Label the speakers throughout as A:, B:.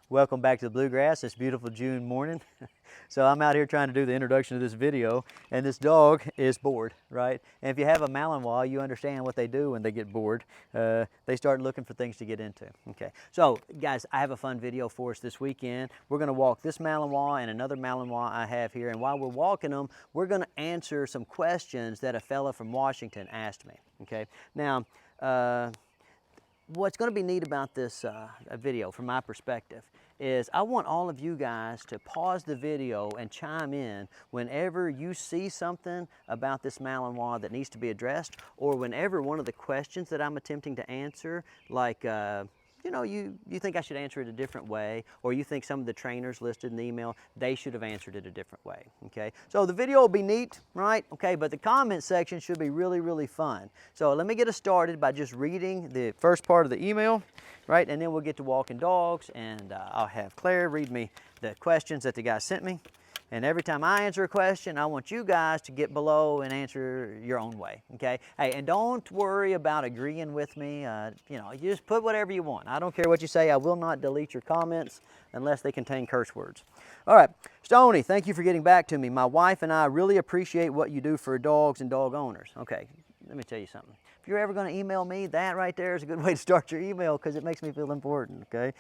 A: Welcome back to the Bluegrass this beautiful June morning. So I'm out here trying to do the introduction of this video, and this dog is bored, right? And if you have a Malinois, you understand what they do when they get bored. They start looking for things to get into. Okay, so guys, I have a fun video for us this weekend. We're gonna walk this Malinois and another Malinois I have here, and while we're walking them, we're gonna answer some questions that a fella from Washington asked me, okay? Now, what's going to be neat about this video from my perspective is I want all of you guys to pause the video and chime in whenever you see something about this Malinois that needs to be addressed, or whenever one of the questions that I'm attempting to answer, like you know, you think I should answer it a different way, or you think some of the trainers listed in the email, they should have answered it a different way, okay? So the video will be neat, right? Okay, but the comment section should be really, really fun. So let me get us started by just reading the first part of the email, right? And then we'll get to walking dogs, and I'll have Claire read me the questions that the guy sent me. And every time I answer a question, I want you guys to get below and answer your own way, okay? Hey, and don't worry about agreeing with me. You know, you just put whatever you want. I don't care what you say. I will not delete your comments unless they contain curse words. All right, Stonnie, thank you for getting back to me. My wife and I really appreciate what you do for dogs and dog owners. Okay, let me tell you something. If you're ever going to email me, that right there is a good way to start your email because it makes me feel important, okay?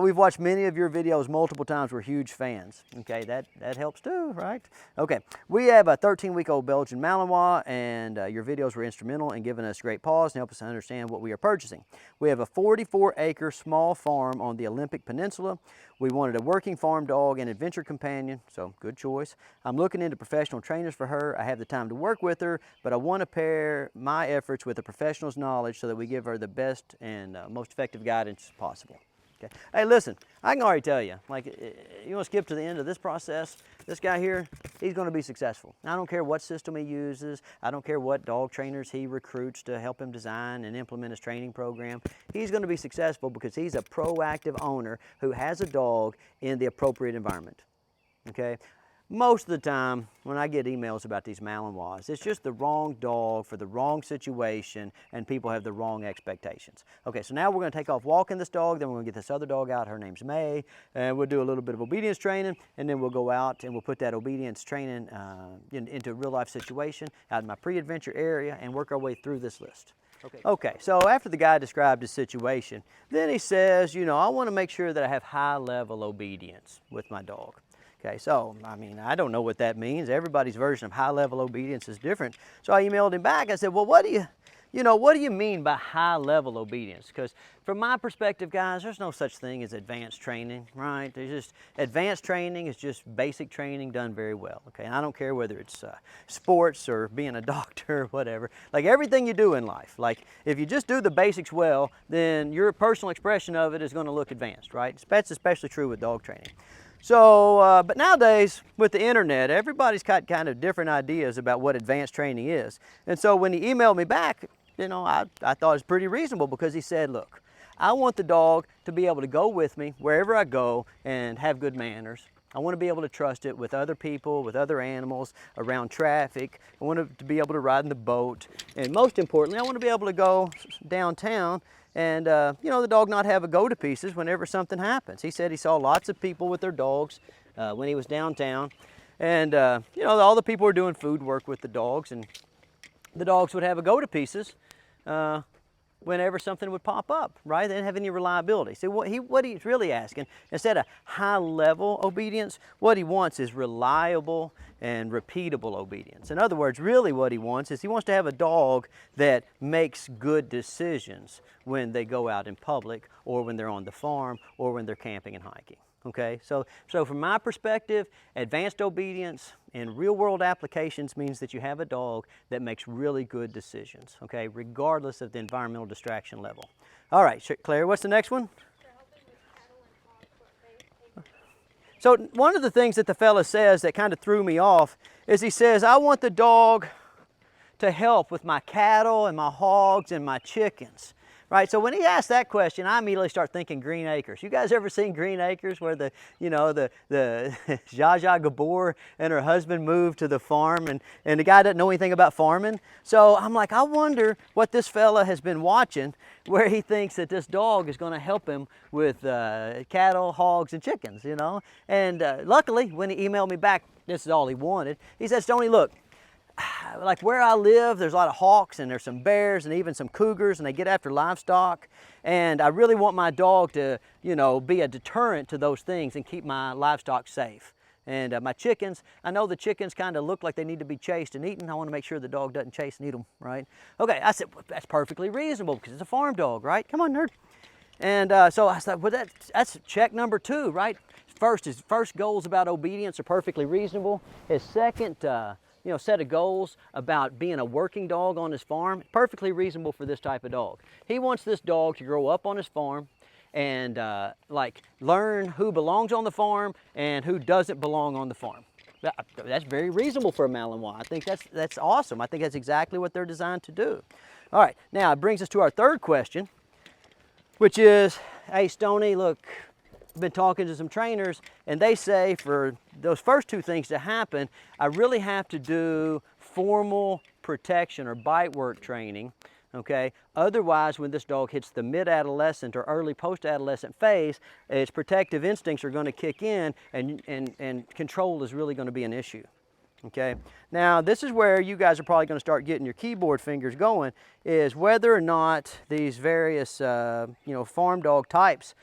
A: We've watched many of your videos multiple times. We're huge fans, okay? That helps too, right? Okay, we have a 13-week-old Belgian Malinois, and your videos were instrumental in giving us great pause and help us understand what we are purchasing. We have a 44-acre small farm on the Olympic Peninsula. We wanted a working farm dog and adventure companion, so good choice. I'm looking into professional trainers for her. I have the time to work with her, but I want to pair my efforts with a professional's knowledge so that we give her the best and most effective guidance possible. Okay. Hey, listen, I can already tell you, like, you want to skip to the end of this process, this guy here, he's going to be successful. I don't care what system he uses. I don't care what dog trainers he recruits to help him design and implement his training program. He's going to be successful because he's a proactive owner who has a dog in the appropriate environment, okay? Most of the time, when I get emails about these Malinois, it's just the wrong dog for the wrong situation, and people have the wrong expectations. Okay, so now we're going to take off walking this dog, then we're going to get this other dog out. Her name's May, and we'll do a little bit of obedience training, and then we'll go out and we'll put that obedience training into a real-life situation out in my pre-adventure area and work our way through this list. Okay, so after the guy described his situation, then he says, you know, I want to make sure that I have high-level obedience with my dog. Okay, so, I mean, I don't know what that means. Everybody's version of high-level obedience is different. So I emailed him back. I said, well, what do you mean by high-level obedience? Because from my perspective, guys, there's no such thing as advanced training, right? There's just, advanced training is just basic training done very well, okay? And I don't care whether it's sports or being a doctor or whatever. Like everything you do in life, like if you just do the basics well, then your personal expression of it is going to look advanced, right? That's especially true with dog training. So, but nowadays, with the internet, everybody's got kind of different ideas about what advanced training is. And so when he emailed me back, you know, I thought it was pretty reasonable because he said, look, I want the dog to be able to go with me wherever I go and have good manners. I want to be able to trust it with other people, with other animals, around traffic. I want it to be able to ride in the boat. And most importantly, I want to be able to go downtown and, you know, the dog not have a go to pieces whenever something happens. He said he saw lots of people with their dogs when he was downtown. And, you know, all the people were doing food work with the dogs, and the dogs would have a go to pieces whenever something would pop up, right? They didn't have any reliability. So what he's really asking, instead of high-level obedience, what he wants is reliable and repeatable obedience. In other words, really what he wants is he wants to have a dog that makes good decisions when they go out in public, or when they're on the farm, or when they're camping and hiking. Okay, so from my perspective, advanced obedience in real-world applications means that you have a dog that makes really good decisions, okay, regardless of the environmental distraction level. All right, Claire, what's the next one? So one of the things that the fella says that kind of threw me off is he says, I want the dog to help with my cattle and my hogs and my chickens. right? So when he asked that question, I immediately start thinking Green Acres. You guys ever seen Green Acres where the Zsa Zsa Gabor and her husband moved to the farm and the guy doesn't know anything about farming? So I'm like, I wonder what this fella has been watching where he thinks that this dog is going to help him with cattle, hogs, and chickens, you know? And luckily, when he emailed me back, this is all he wanted. He said, Stonnie, look, like where I live, there's a lot of hawks and there's some bears and even some cougars, and they get after livestock. And I really want my dog to, you know, be a deterrent to those things and keep my livestock safe. And my chickens, I know the chickens kind of look like they need to be chased and eaten. I want to make sure the dog doesn't chase and eat them, right? Okay, I said, well, that's perfectly reasonable because it's a farm dog, right? Come on, nerd. And so I said, well, that's check number 2, right? His first goals about obedience are perfectly reasonable. His second, set of goals about being a working dog on his farm, perfectly reasonable for this type of dog. He wants this dog to grow up on his farm and like learn who belongs on the farm and who doesn't belong on the farm. That's very reasonable for a Malinois. I think that's awesome. I think that's exactly what they're designed to do. All right, now it brings us to our third question, which is, hey Stonnie, look, I've been talking to some trainers and they say for those first 2 things to happen, I really have to do formal protection or bite work training, okay? Otherwise, when this dog hits the mid-adolescent or early post-adolescent phase, its protective instincts are going to kick in and control is really going to be an issue, okay? Now, this is where you guys are probably going to start getting your keyboard fingers going, is whether or not these various, farm dog types,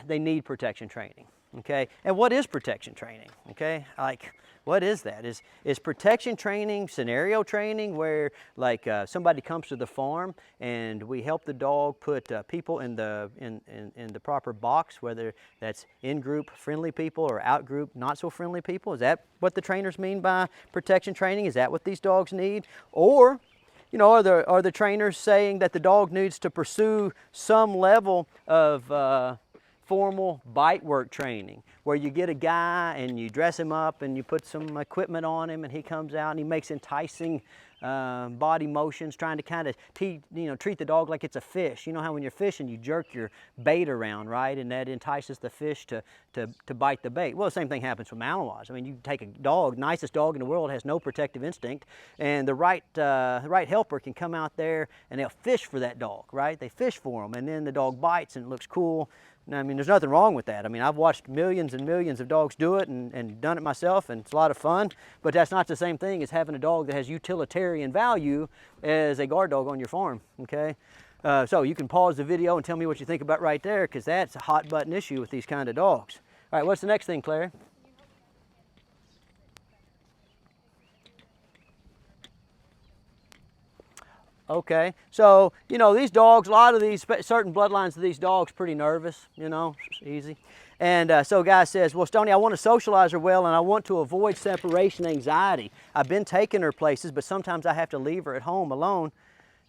A: they need protection training, okay? And what is protection training, okay? Like, what is that? Is protection training scenario training where, like, somebody comes to the farm and we help the dog put people in the proper box, whether that's in-group friendly people or out-group not so friendly people? Is that what the trainers mean by protection training? Is that what these dogs need? Or, you know, are the trainers saying that the dog needs to pursue some level of formal bite work training where you get a guy and you dress him up and you put some equipment on him and he comes out and he makes enticing body motions trying to kind of treat the dog like it's a fish. You know how when you're fishing you jerk your bait around, right? And that entices the fish to bite the bait. Well, the same thing happens with Malinois. I mean, you take a dog, nicest dog in the world, has no protective instinct, and the right helper can come out there and they'll fish for that dog, right? They fish for him and then the dog bites and it looks cool. I mean, there's nothing wrong with that. I mean, I've watched millions and millions of dogs do it and done it myself, and it's a lot of fun, but that's not the same thing as having a dog that has utilitarian value as a guard dog on your farm, okay? So you can pause the video and tell me what you think about right there, because that's a hot button issue with these kind of dogs. All right, what's the next thing, Claire? Okay, so, you know, these dogs, a lot of these certain bloodlines of these dogs pretty nervous, you know, easy. And so a guy says, well, Stonnie, I want to socialize her well and I want to avoid separation anxiety. I've been taking her places, but sometimes I have to leave her at home alone.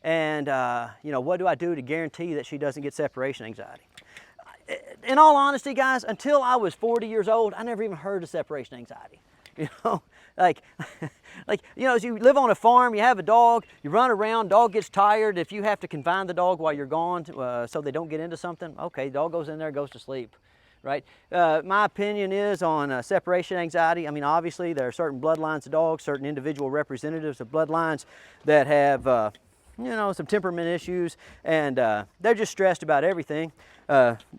A: And, what do I do to guarantee that she doesn't get separation anxiety? In all honesty, guys, until I was 40 years old, I never even heard of separation anxiety. You know, like, as you live on a farm, you have a dog, you run around, dog gets tired. If you have to confine the dog while you're gone so they don't get into something, okay, dog goes in there, goes to sleep, right? My opinion is on separation anxiety. I mean, obviously there are certain bloodlines of dogs, certain individual representatives of bloodlines that have, some temperament issues, and they're just stressed about everything.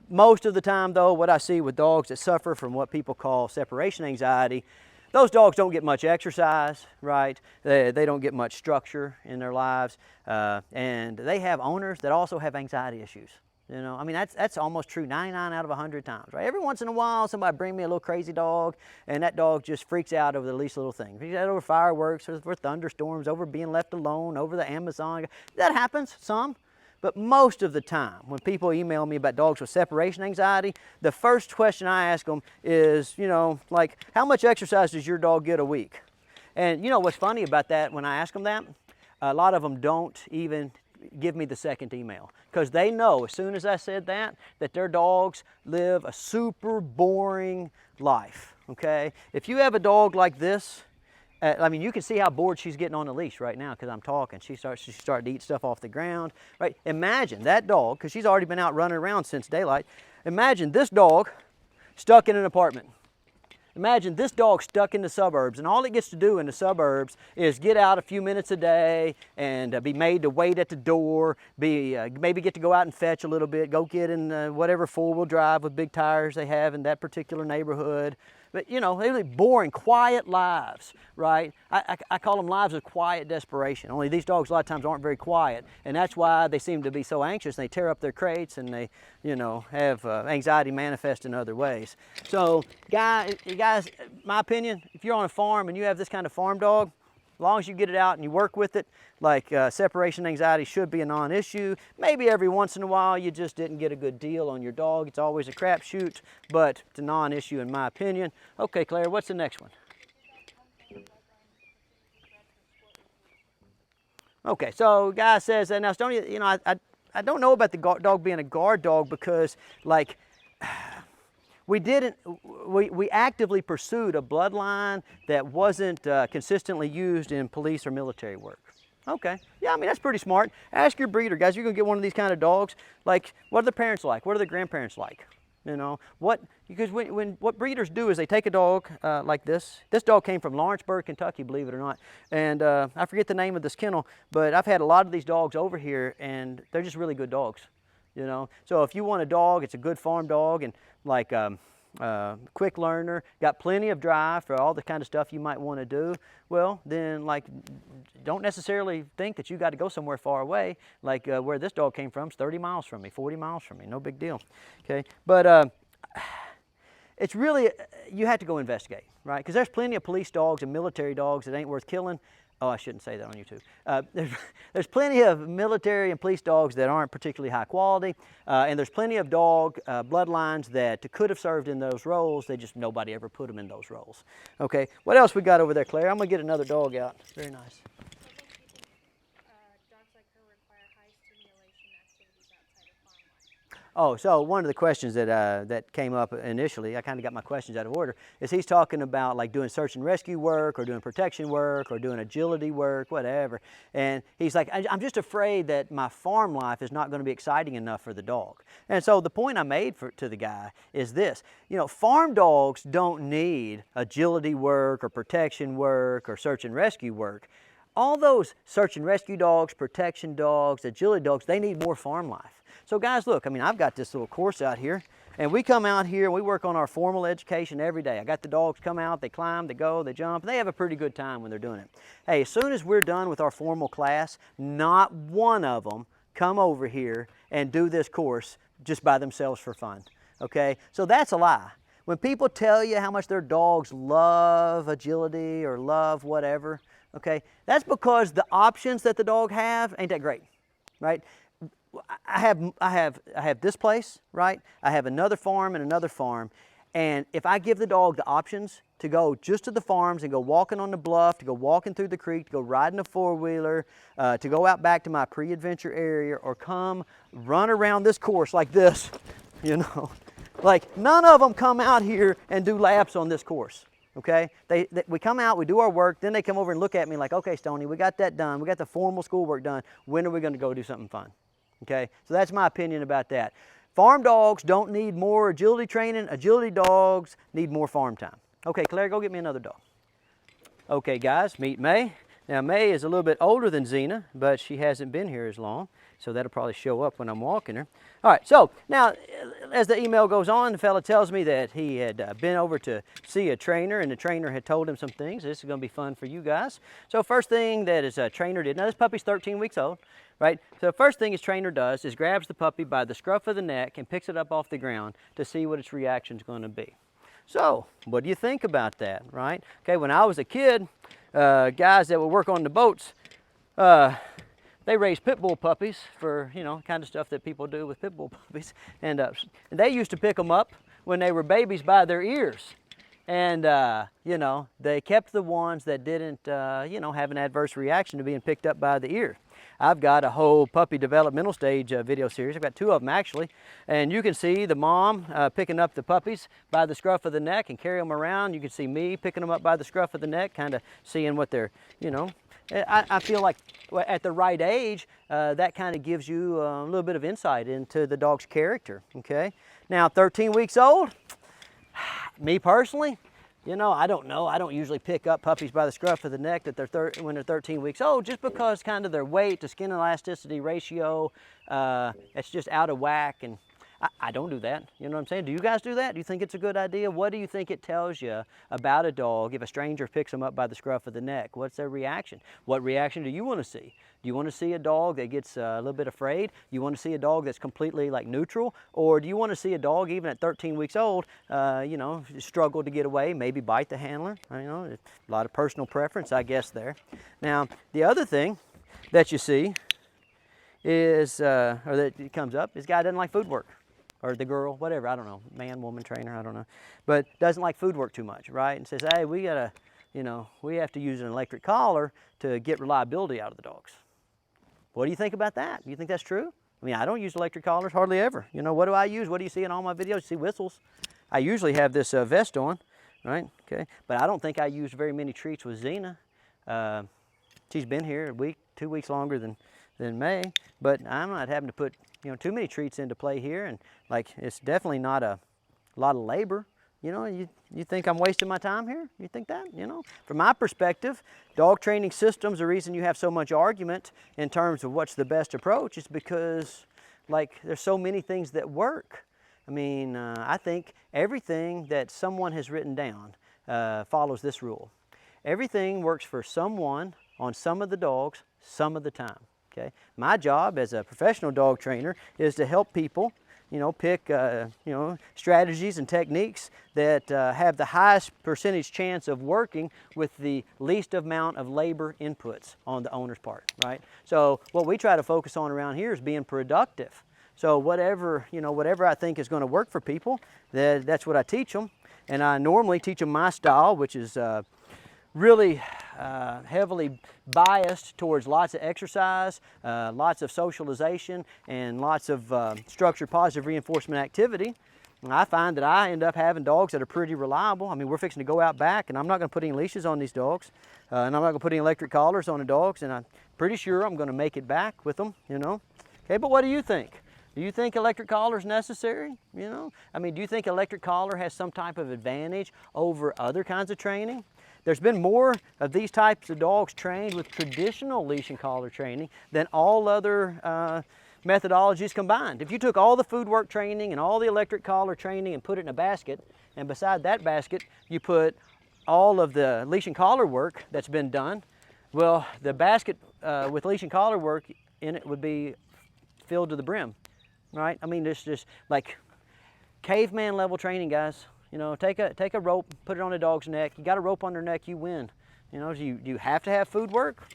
A: Most of the time, though, what I see with dogs that suffer from what people call separation anxiety, those dogs don't get much exercise, right? They don't get much structure in their lives, and they have owners that also have anxiety issues. You know, I mean, that's almost true 99 out of 100 times, right? Every once in a while, somebody bring me a little crazy dog, and that dog just freaks out over the least little thing. Freaks out over fireworks, over thunderstorms, over being left alone, over the Amazon. That happens, some. But most of the time, when people email me about dogs with separation anxiety, the first question I ask them is, like, how much exercise does your dog get a week? And you know what's funny about that when I ask them that? A lot of them don't even give me the second email, because they know as soon as I said that their dogs live a super boring life, okay? If you have a dog like this, I mean, you can see how bored she's getting on the leash right now because I'm talking. She's starting to eat stuff off the ground, right? Imagine that dog, because she's already been out running around since daylight. Imagine this dog stuck in an apartment. Imagine this dog stuck in the suburbs, and all it gets to do in the suburbs is get out a few minutes a day and be made to wait at the door, maybe get to go out and fetch a little bit, go get in whatever four-wheel drive with big tires they have in that particular neighborhood. But, you know, really boring, quiet lives, right? I call them lives of quiet desperation. Only these dogs a lot of times aren't very quiet, and that's why they seem to be so anxious. They tear up their crates and they, you know, have anxiety manifest in other ways. So, guys, my opinion, if you're on a farm and you have this kind of farm dog, as long as you get it out and you work with it, like separation anxiety should be a non-issue. Maybe every once in a while you just didn't get a good deal on your dog. It's always a crapshoot, but it's a non-issue in my opinion. Okay, Claire, what's the next one? Okay, so guy says, now Stonnie, you know, I don't know about the dog being a guard dog because, like, we actively pursued a bloodline that wasn't consistently used in police or military work. Okay, yeah, I mean, that's pretty smart. Ask your breeder, guys, you're gonna get one of these kind of dogs, like, what are the parents like? What are the grandparents like? You know, because what breeders do is they take a dog like this. This dog came from Lawrenceburg, Kentucky, believe it or not. And I forget the name of this kennel, but I've had a lot of these dogs over here and they're just really good dogs. You know, so if you want a dog, it's a good farm dog and like quick learner, got plenty of drive for all the kind of stuff you might want to do, well, then like don't necessarily think that you got to go somewhere far away. Like where this dog came from is 30 miles from me, 40 miles from me, no big deal. Okay, but it's really, you have to go investigate, right? Because there's plenty of police dogs and military dogs that ain't worth killing. Oh, I shouldn't say that on YouTube. There's plenty of military and police dogs that aren't particularly high quality, and there's plenty of dog bloodlines that could have served in those roles. They just, nobody ever put them in those roles. Okay, what else we got over there, Claire? I'm gonna get another dog out. Very nice.
B: Dogs like her require high stimulation activities outside of farm life.
A: Oh, so one of the questions that came up initially, I kind of got my questions out of order, is he's talking about like doing search and rescue work or doing protection work or doing agility work, whatever. And he's like, I'm just afraid that my farm life is not going to be exciting enough for the dog. And so the point I made to the guy is this, you know, farm dogs don't need agility work or protection work or search and rescue work. All those search and rescue dogs, protection dogs, agility dogs, they need more farm life. So guys, look, I mean, I've got this little course out here, and we come out here and we work on our formal education every day. I got the dogs come out, they climb, they go, they jump, and they have a pretty good time when they're doing it. Hey, as soon as we're done with our formal class, not one of them come over here and do this course just by themselves for fun, okay? So that's a lie. When people tell you how much their dogs love agility or love whatever, okay, that's because the options that the dog have ain't that great, right? I have this place, right? I have another farm and another farm, and if I give the dog the options to go just to the farms and go walking on the bluff, to go walking through the creek, to go riding a four-wheeler, to go out back to my pre-adventure area, or come run around this course like this, you know, like none of them come out here and do laps on this course. Okay, we come out, we do our work, then they come over and look at me like, okay, Stonnie, we got that done, we got the formal schoolwork done, when are we going to go do something fun? Okay, so that's my opinion about that. Farm dogs don't need more agility training. Agility dogs need more farm time. Okay, Claire, go get me another dog. Okay, guys, meet May. Now, May is a little bit older than Xena, but she hasn't been here as long, so that'll probably show up when I'm walking her. All right, so now, as the email goes on, the fella tells me that he had been over to see a trainer, and the trainer had told him some things. This is going to be fun for you guys. So first thing that his trainer did, now this puppy's 13 weeks old, right? So the first thing his trainer does is grabs the puppy by the scruff of the neck and picks it up off the ground to see what its reaction is going to be. So, what do you think about that, right? Okay, when I was a kid, guys that would work on the boats, they raised pit bull puppies for, you know, kind of stuff that people do with pit bull puppies. And they used to pick them up when they were babies by their ears. And, you know, they kept the ones that didn't, you know, have an adverse reaction to being picked up by the ear. I've got a whole puppy developmental stage video series. I've got 2 of them actually. And you can see the mom picking up the puppies by the scruff of the neck and carry them around. You can see me picking them up by the scruff of the neck, kind of seeing what they're, you know. I feel like at the right age, that kind of gives you a little bit of insight into the dog's character, okay? Now, 13 weeks old, me personally, you know, I don't know. I don't usually pick up puppies by the scruff of the neck that they're when they're 13 weeks old, just because kind of their weight to skin elasticity ratio, it's just out of whack, and I don't do that. You know what I'm saying? Do you guys do that? Do you think it's a good idea? What do you think it tells you about a dog if a stranger picks them up by the scruff of the neck? What's their reaction? What reaction do you want to see? Do you want to see a dog that gets a little bit afraid? You want to see a dog that's completely like neutral? Or do you want to see a dog even at 13 weeks old, you know, struggle to get away, maybe bite the handler? You know, a lot of personal preference, I guess, there. Now, the other thing that you see is, or that comes up, is guy doesn't like food work. Or the girl, whatever, I don't know, man, woman, trainer, I don't know. But doesn't like food work too much, right? And says, hey, we gotta, you know, we have to use an electric collar to get reliability out of the dogs. What do you think about that? Do you think that's true? I mean, I don't use electric collars hardly ever. You know, what do I use? What do you see in all my videos? You see whistles. I usually have this vest on, right? Okay, but I don't think I use very many treats with Xena. She's been here a week, 2 weeks longer than May, but I'm not having to put, you know, too many treats into play here, and like it's definitely not a lot of labor. You know, you think I'm wasting my time here? You think that? You know, from my perspective, dog training systems, the reason you have so much argument in terms of what's the best approach is because like there's so many things that work. I mean, I think everything that someone has written down follows this rule. Everything works for someone on some of the dogs some of the time. Okay, my job as a professional dog trainer is to help people, you know, pick, you know, strategies and techniques that have the highest percentage chance of working with the least amount of labor inputs on the owner's part, right? So what we try to focus on around here is being productive. So whatever, you know, whatever I think is going to work for people, that's what I teach them. And I normally teach them my style, which is really heavily biased towards lots of exercise, lots of socialization, and lots of structured positive reinforcement activity. And I find that I end up having dogs that are pretty reliable. I mean, we're fixing to go out back, and I'm not going to put any leashes on these dogs, and I'm not going to put any electric collars on the dogs, and I'm pretty sure I'm going to make it back with them, you know. Okay, but what do you think? Do you think electric collar is necessary? You know, I mean, do you think electric collar has some type of advantage over other kinds of training? There's been more of these types of dogs trained with traditional leash and collar training than all other methodologies combined. If you took all the food work training and all the electric collar training and put it in a basket, and beside that basket you put all of the leash and collar work that's been done, well, the basket with leash and collar work in it would be filled to the brim, right? I mean, it's just like caveman level training, guys. You know, take a rope, put it on a dog's neck. You got a rope on their neck, you win. You know, do you have to have food work?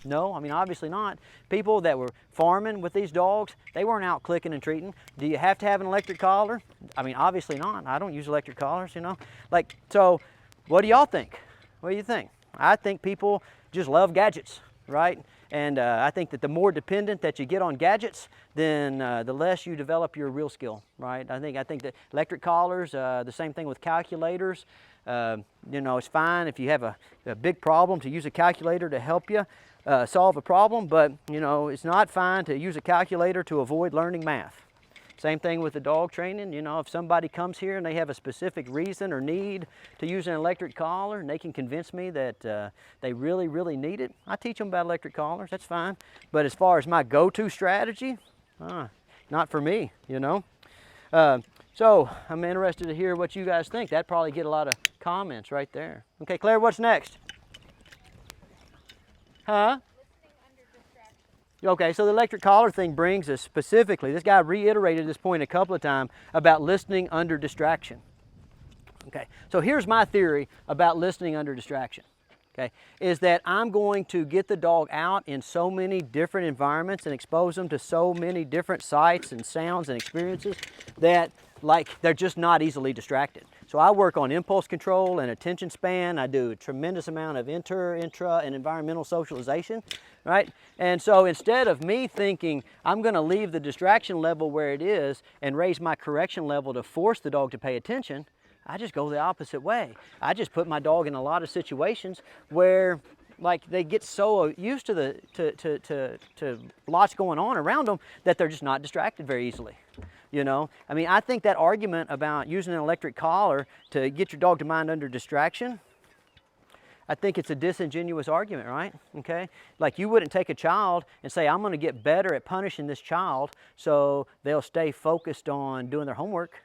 A: No, I mean, obviously not. People that were farming with these dogs, they weren't out clicking and treating. Do you have to have an electric collar? I mean, obviously not. I don't use electric collars, you know. Like, so what do y'all think? What do you think? I think people just love gadgets, right? And I think that the more dependent that you get on gadgets, then the less you develop your real skill, right? I think that electric collars, the same thing with calculators. You know, it's fine if you have a big problem to use a calculator to help you solve a problem, but you know, it's not fine to use a calculator to avoid learning math. Same thing with the dog training. You know, if somebody comes here and they have a specific reason or need to use an electric collar and they can convince me that they really, really need it, I teach them about electric collars, that's fine. But as far as my go-to strategy, not for me, you know. So I'm interested to hear what you guys think. That'd probably get a lot of comments right there. Okay, Claire, what's next? Huh? Okay, so the electric collar thing brings us specifically, this guy reiterated this point a couple of times about listening under distraction. Okay, so here's my theory about listening under distraction. Okay, is that I'm going to get the dog out in so many different environments and expose them to so many different sights and sounds and experiences that like they're just not easily distracted. So I work on impulse control and attention span. I do a tremendous amount of intra, and environmental socialization, right? And so instead of me thinking I'm going to leave the distraction level where it is and raise my correction level to force the dog to pay attention, I just go the opposite way. I just put my dog in a lot of situations where like they get so used to to lots going on around them that they're just not distracted very easily. You know, I mean, I think that argument about using an electric collar to get your dog to mind under distraction, I think it's a disingenuous argument, right? Okay, like you wouldn't take a child and say, I'm going to get better at punishing this child so they'll stay focused on doing their homework.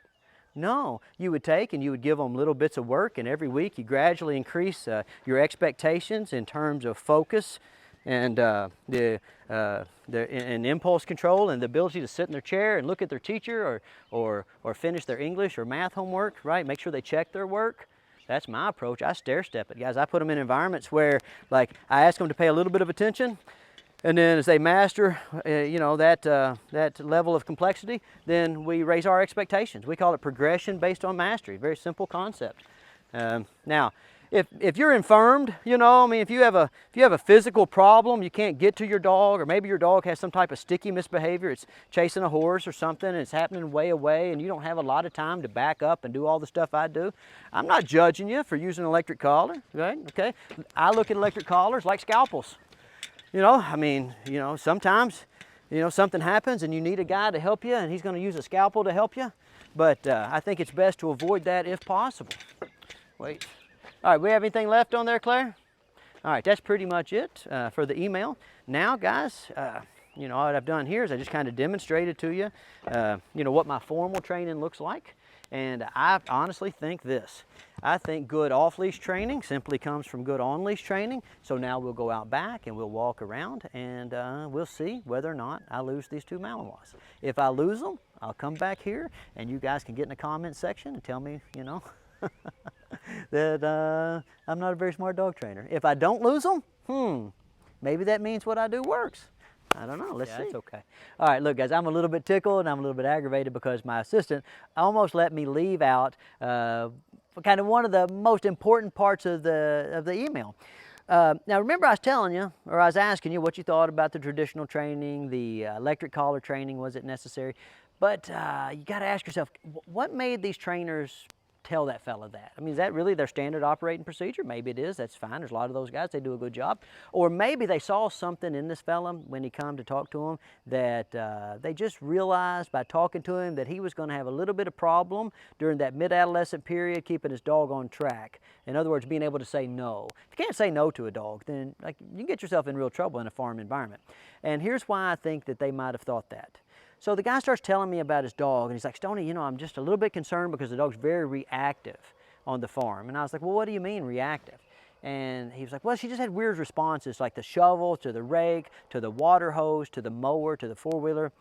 A: No, you would take and you would give them little bits of work, and every week you gradually increase your expectations in terms of focus and and impulse control and the ability to sit in their chair and look at their teacher or finish their English or math homework, right? Make sure they check their work. That's my approach. I stair step it, guys. I put them in environments where, like, I ask them to pay a little bit of attention, and then as they master, you know, that level of complexity, then we raise our expectations. We call it progression based on mastery. Very simple concept. Now, if you're infirmed, you know, I mean, if you have a physical problem, you can't get to your dog, or maybe your dog has some type of sticky misbehavior, it's chasing a horse or something, and it's happening way away, and you don't have a lot of time to back up and do all the stuff I do, I'm not judging you for using an electric collar, right? Okay, I look at electric collars like scalpels. You know, I mean, you know, sometimes, you know, something happens and you need a guy to help you, and he's going to use a scalpel to help you, but I think it's best to avoid that if possible. Wait. All right, we have anything left on there, Claire? All right, that's pretty much it for the email. Now, guys, you know, what I've done here is I just kind of demonstrated to you, you know, what my formal training looks like. And I honestly think this. I think good off-leash training simply comes from good on-leash training. So now we'll go out back and we'll walk around, and we'll see whether or not I lose these two Malinois. If I lose them, I'll come back here and you guys can get in the comment section and tell me, you know, that I'm not a very smart dog trainer. If I don't lose them, maybe that means what I do works. I don't know. Let's see. That's okay. All right, look, guys, I'm a little bit tickled and I'm a little bit aggravated because my assistant almost let me leave out kind of one of the most important parts of the email. Now, remember I was telling you, or I was asking you what you thought about the traditional training, the electric collar training, was it necessary? But you got to ask yourself, what made these trainers tell that fella that? I mean, is that really their standard operating procedure? Maybe it is. That's fine. There's a lot of those guys. They do a good job. Or maybe they saw something in this fella when he come to talk to him that they just realized by talking to him that he was going to have a little bit of problem during that mid-adolescent period keeping his dog on track. In other words, being able to say no. If you can't say no to a dog, then like, you can get yourself in real trouble in a farm environment. And here's why I think that they might have thought that. So the guy starts telling me about his dog, and he's like, Stonnie, you know, I'm just a little bit concerned because the dog's very reactive on the farm. And I was like, well, what do you mean reactive? And he was like, well, she just had weird responses, like the shovel, to the rake, to the water hose, to the mower, to the four-wheeler.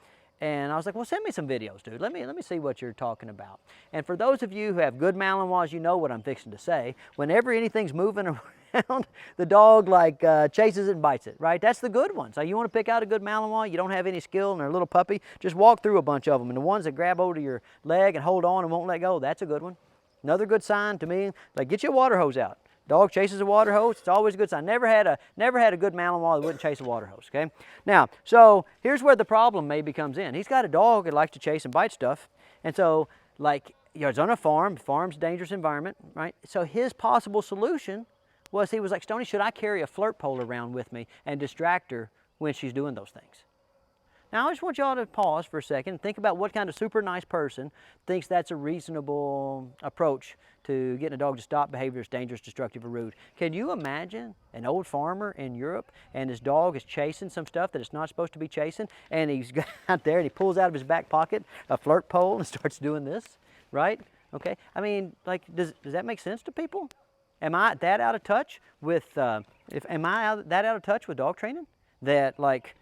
A: And I was like, well, send me some videos, dude. Let me see what you're talking about. And for those of you who have good Malinois, you know what I'm fixing to say. Whenever anything's moving around, the dog like chases it and bites it, right? That's the good one. So you want to pick out a good Malinois, you don't have any skill and they're a little puppy, just walk through a bunch of them. And the ones that grab hold of your leg and hold on and won't let go, that's a good one. Another good sign to me, like get your water hose out. Dog chases a water hose, it's always a good sign. Never had a good Malinois that wouldn't chase a water hose, okay? Now, so here's where the problem maybe comes in. He's got a dog that likes to chase and bite stuff, and so, like, you know, it's on a farm, farm's a dangerous environment, right? So his possible solution was, he was like, Stonnie, should I carry a flirt pole around with me and distract her when she's doing those things? Now, I just want y'all to pause for a second and think about what kind of super nice person thinks that's a reasonable approach to getting a dog to stop behavior that's dangerous, destructive, or rude. Can you imagine an old farmer in Europe and his dog is chasing some stuff that it's not supposed to be chasing, and he's out there and he pulls out of his back pocket a flirt pole and starts doing this, right? Okay, I mean, like, does that make sense to people? Am I that out of touch with, that out of touch with dog training? That, like,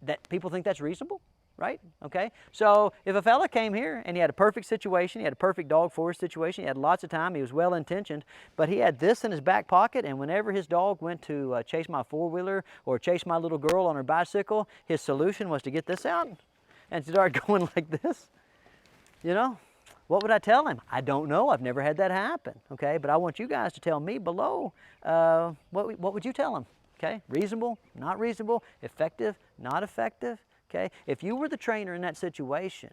A: that people think that's reasonable, right? Okay, so if a fella came here and he had a perfect situation, he had a perfect dog for his situation, he had lots of time, he was well intentioned, but he had this in his back pocket, and whenever his dog went to chase my four-wheeler or chase my little girl on her bicycle, his solution was to get this out and start going like this, you know? What would I tell him? I don't know. I've never had that happen. Okay, but I want you guys to tell me below. What would you tell him? Okay, reasonable, not reasonable, effective, not effective. Okay, if you were the trainer in that situation,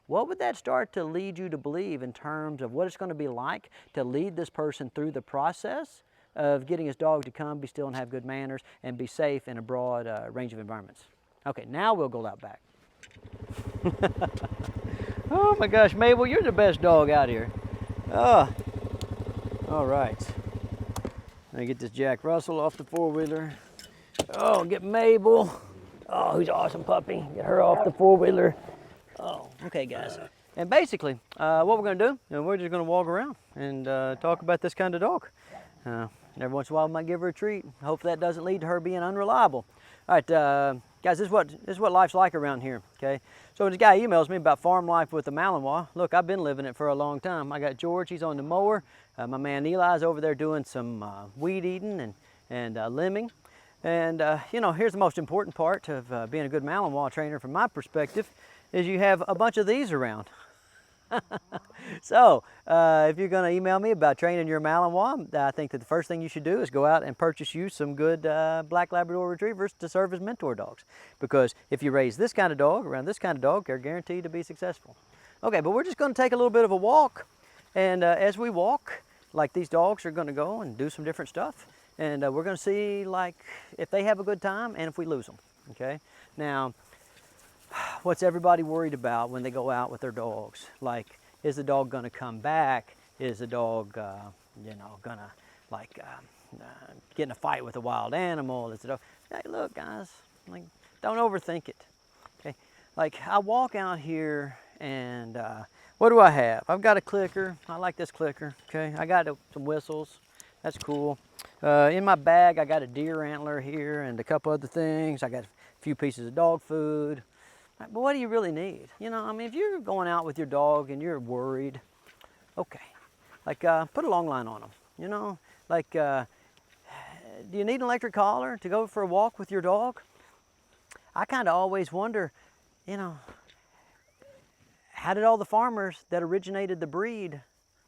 A: what would that start to lead you to believe in terms of what it's going to be like to lead this person through the process of getting his dog to come, be still, and have good manners, and be safe in a broad range of environments? Okay, now we'll go out back. Oh my gosh, Mabel, you're the best dog out here. Oh, all right. Let me get this Jack Russell off the four-wheeler. Oh, get Mabel. Oh, who's an awesome puppy. Get her off the four-wheeler. Oh, okay, guys. And basically, what we're going to do, we're just going to walk around and talk about this kind of dog. Every once in a while, we might give her a treat. Hope that doesn't lead to her being unreliable. All right, guys, this is what life's like around here, okay? So when this guy emails me about farm life with the Malinois, look, I've been living it for a long time. I got George, he's on the mower. My man Eli's over there doing some weed eating and limbing. And, you know, here's the most important part of being a good Malinois trainer from my perspective, is you have a bunch of these around. So, if you're going to email me about training your Malinois, I think that the first thing you should do is go out and purchase you some good black Labrador retrievers to serve as mentor dogs. Because if you raise this kind of dog around this kind of dog, they're guaranteed to be successful. Okay, but we're just going to take a little bit of a walk. And as we walk, like these dogs are going to go and do some different stuff. And we're going to see like if they have a good time and if we lose them. Okay, now what's everybody worried about when they go out with their dogs? Like, is the dog going to come back? Is the dog, you know, going to like get in a fight with a wild animal? Is the dog? Hey, look, guys, like, don't overthink it. Okay, like I walk out here and what do I have? I've got a clicker. I like this clicker. Okay, I got some whistles. That's cool. In my bag, I got a deer antler here and a couple other things. I got a few pieces of dog food. But what do you really need? You know, I mean, if you're going out with your dog and you're worried, okay, like put a long line on them. You know, like do you need an electric collar to go for a walk with your dog? I kind of always wonder, you know, how did all the farmers that originated the breed,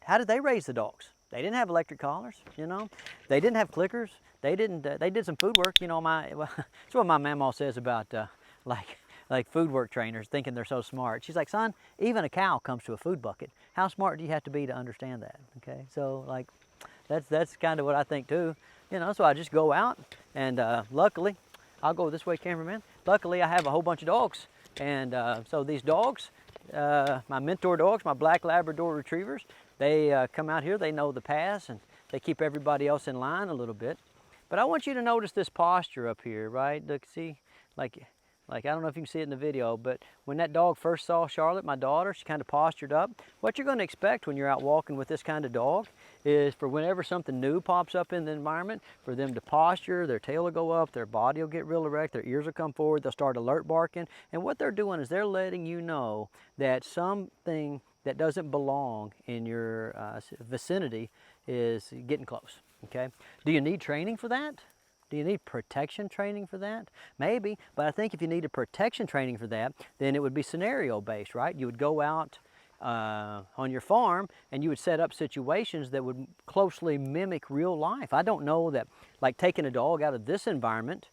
A: how did they raise the dogs? They didn't have electric collars, you know. They didn't have clickers. They didn't. They did some food work, you know. That's what my mama says about like food work trainers thinking they're so smart. She's like, son, even a cow comes to a food bucket. How smart do you have to be to understand that? Okay, so like, that's kind of what I think too. You know, so I just go out and luckily, I'll go this way, cameraman. Luckily, I have a whole bunch of dogs, and so these dogs, my mentor dogs, my black Labrador retrievers. They come out here, they know the paths, and they keep everybody else in line a little bit. But I want you to notice this posture up here, right? Look, see, like I don't know if you can see it in the video, but when that dog first saw Charlotte, my daughter, she kind of postured up. What you're going to expect when you're out walking with this kind of dog is for whenever something new pops up in the environment, for them to posture, their tail will go up, their body will get real erect, their ears will come forward, they'll start alert barking. And what they're doing is they're letting you know that something that doesn't belong in your vicinity is getting close, okay? Do you need training for that? Do you need protection training for that? Maybe, but I think if you needed protection training for that, then it would be scenario-based, right? You would go out on your farm and you would set up situations that would closely mimic real life. I don't know that, like taking a dog out of this environment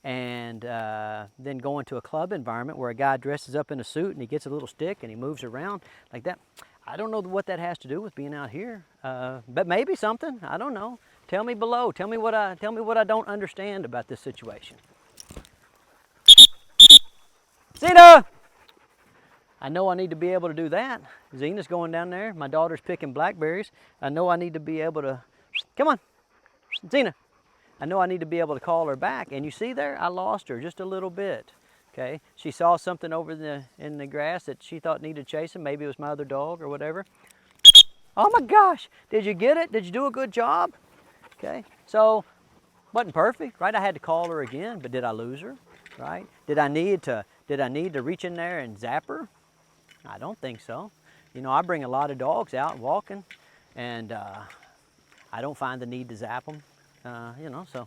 A: and then going to a club environment where a guy dresses up in a suit and he gets a little stick and he moves around like that. I don't know what that has to do with being out here, but maybe something. I don't know. Tell me below. Tell me what I don't understand about this situation. Zena! I know I need to be able to do that. Zena's going down there. My daughter's picking blackberries. I know I need to be able to, come on, Zena. I know I need to be able to call her back. And you see there, I lost her just a little bit. Okay, she saw something over in the grass that she thought needed chasing. Maybe it was my other dog or whatever. Oh my gosh, did you get it? Did you do a good job? Okay, so wasn't perfect, right? I had to call her again, but did I lose her? Right? Did I need to reach in there and zap her? I don't think so. You know, I bring a lot of dogs out walking, and I don't find the need to zap them. You know, so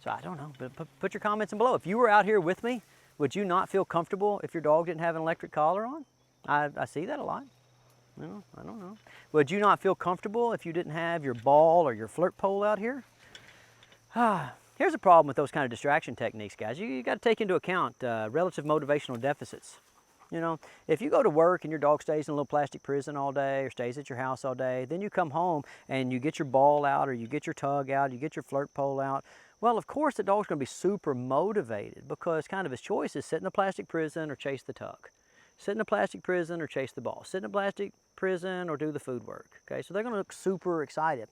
A: I don't know. But put your comments in below. If you were out here with me, would you not feel comfortable if your dog didn't have an electric collar on? I see that a lot. Well, I don't know. Would you not feel comfortable if you didn't have your ball or your flirt pole out here? Here's a problem with those kind of distraction techniques, guys. You got to take into account relative motivational deficits. You know, if you go to work and your dog stays in a little plastic prison all day or stays at your house all day, then you come home and you get your ball out or you get your tug out, you get your flirt pole out. Well, of course, the dog's going to be super motivated because kind of his choice is sit in a plastic prison or chase the tug. Sit in a plastic prison or chase the ball. Sit in a plastic prison or do the food work. Okay, so they're going to look super excited.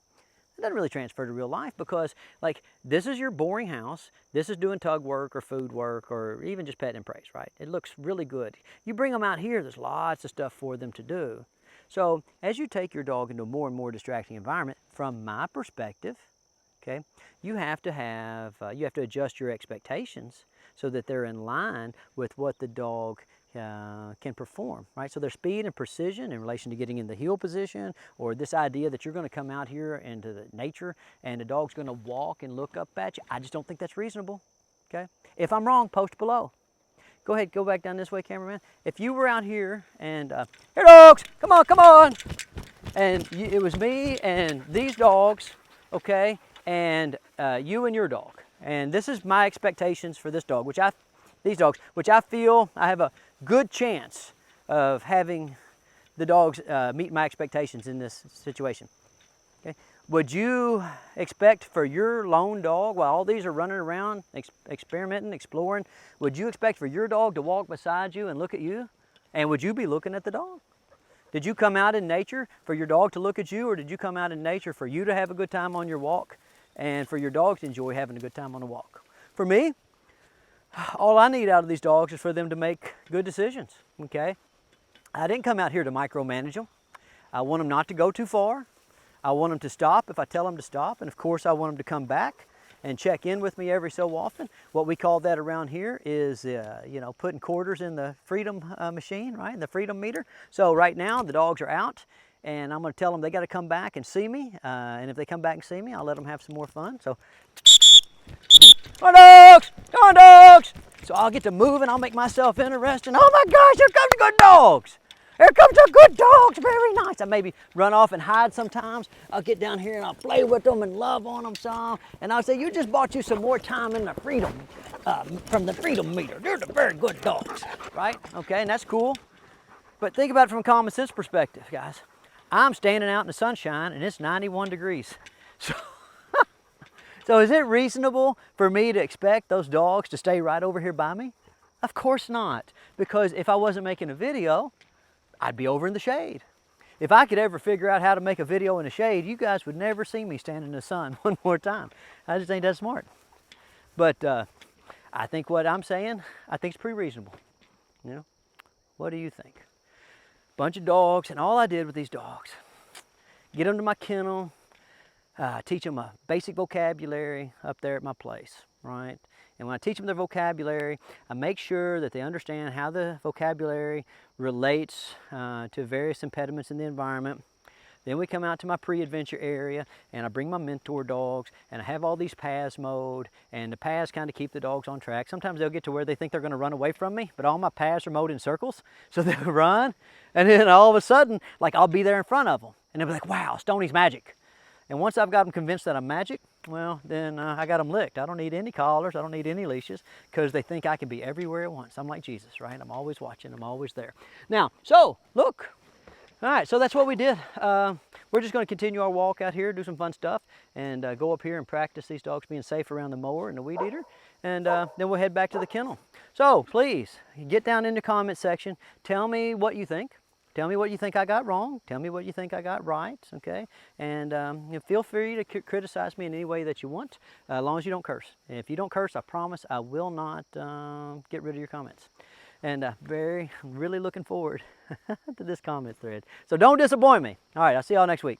A: It doesn't really transfer to real life because, like, this is your boring house. This is doing tug work or food work or even just pet and praise, right? It looks really good. You bring them out here, there's lots of stuff for them to do. So as you take your dog into a more and more distracting environment, from my perspective, okay, you have to adjust your expectations so that they're in line with what the dog can perform, right? So their speed and precision in relation to getting in the heel position, or this idea that you're going to come out here into the nature and the dog's going to walk and look up at you, I just don't think that's reasonable, okay? If I'm wrong, post below. Go ahead, go back down this way, cameraman. If you were out here and, here dogs, come on, come on. And it was me and these dogs, okay, and you and your dog. And this is my expectations for this dog, these dogs, which I feel I have a good chance of having the dogs meet my expectations in this situation. Okay? Would you expect for your lone dog, while all these are running around, experimenting, exploring, would you expect for your dog to walk beside you and look at you? And would you be looking at the dog? Did you come out in nature for your dog to look at you, or did you come out in nature for you to have a good time on your walk and for your dog to enjoy having a good time on the walk? For me, all I need out of these dogs is for them to make good decisions, okay? I didn't come out here to micromanage them. I want them not to go too far. I want them to stop if I tell them to stop. And of course, I want them to come back and check in with me every so often. What we call that around here is, you know, putting quarters in the freedom machine, right? The freedom meter. So right now, the dogs are out. And I'm going to tell them they got to come back and see me. And if they come back and see me, I'll let them have some more fun. So, come on, dogs! Come on, dogs! So I'll get to move and I'll make myself interesting. Oh my gosh, here come the good dogs! Here comes the good dogs, very nice. I maybe run off and hide sometimes. I'll get down here and I'll play with them and love on them some. And I'll say, you just bought you some more time in the freedom, from the freedom meter. They're the very good dogs, right? Okay, and that's cool. But think about it from a common sense perspective, guys. I'm standing out in the sunshine and it's 91 degrees. So is it reasonable for me to expect those dogs to stay right over here by me? Of course not, because if I wasn't making a video, I'd be over in the shade. If I could ever figure out how to make a video in the shade, you guys would never see me stand in the sun one more time. I just ain't that smart. But I think what I'm saying, I think it's pretty reasonable. You know, what do you think? Bunch of dogs, and all I did with these dogs, get them to my kennel, teach them a basic vocabulary up there at my place, right? And when I teach them their vocabulary, I make sure that they understand how the vocabulary relates to various impediments in the environment. Then we come out to my pre-adventure area and I bring my mentor dogs and I have all these paths mowed, and the paths kind of keep the dogs on track. Sometimes they'll get to where they think they're going to run away from me, but all my paths are mowed in circles. So they'll run, and then all of a sudden, like, I'll be there in front of them and they'll be like, wow, Stonnie's magic. And once I've got them convinced that I'm magic, well, then I got them licked. I don't need any collars. I don't need any leashes, because they think I can be everywhere at once. I'm like Jesus, right? I'm always watching. I'm always there. Now, so, look. All right, so that's what we did. We're just going to continue our walk out here, do some fun stuff, and go up here and practice these dogs being safe around the mower and the weed eater. And then we'll head back to the kennel. So, please, get down in the comment section. Tell me what you think. Tell me what you think I got wrong. Tell me what you think I got right, okay? And you know, feel free to criticize me in any way that you want, as long as you don't curse. And if you don't curse, I promise I will not get rid of your comments. And really looking forward to this comment thread. So don't disappoint me. All right, I'll see y'all next week.